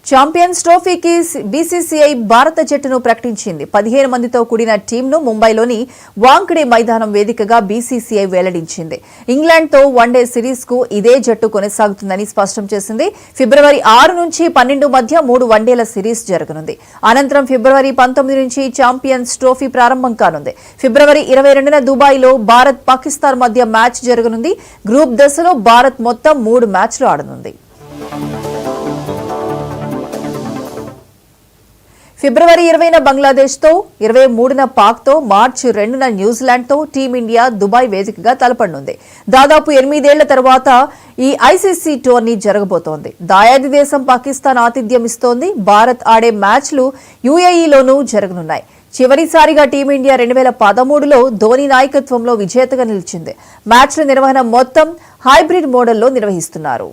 Champions ట్రోఫీకి BCCI భారత జట్టును ప్రకటించింది. 15 మందితో కూడిన టీంను ముంబైలోని వాంఖడే మైదానం వేదికగా బీసీసీఐ వెల్లడించింది. ఇంగ్లాండ్తో వన్డే సిరీస్కు ఇదే జట్టు కొనసాగుతుందని స్పష్టం చేసింది. ఫిబ్రవరి 6 నుంచి 12 మధ్య 3 వన్డేల సిరీస్ జరగనుంది. అనంతరం ఫిబ్రవరి 19 నుంచి ఛాంపియన్స్ ట్రోఫీ ప్రారంభం కానుంది. ఫిబ్రవరి 22న దుబాయ్లో భారత్ పాకిస్తాన్ మధ్య మ్యాచ్ జరగనుంది. గ్రూప్ దశలో భారత్ మొత్తం 3 మ్యాచ్లు ఆడనుంది. ఫిబ్రవరి 20న బంగ్లాదేశ్తో, 23న పాక్తో, మార్చి 2న న్యూజిలాండ్తో టీమిండియా దుబాయ్ వేదికగా తలపడనుంది. దాదాపు 8 ఏళ్ల తర్వాత ఈ ఐసీసీ టోర్నీ జరగబోతోంది. దాయాది దేశం పాకిస్తాన్ ఆతిథ్యం ఇస్తోంది. భారత్ ఆడే మ్యాచ్లు యూఏఈలోనూ జరగనున్నాయి. చివరిసారిగా టీమిండియా 2013లో ధోని నాయకత్వంలో విజేతగా నిలిచింది. మ్యాచ్ల నిర్వహణ మొత్తం హైబ్రిడ్ మోడల్లో నిర్వహిస్తున్నారు.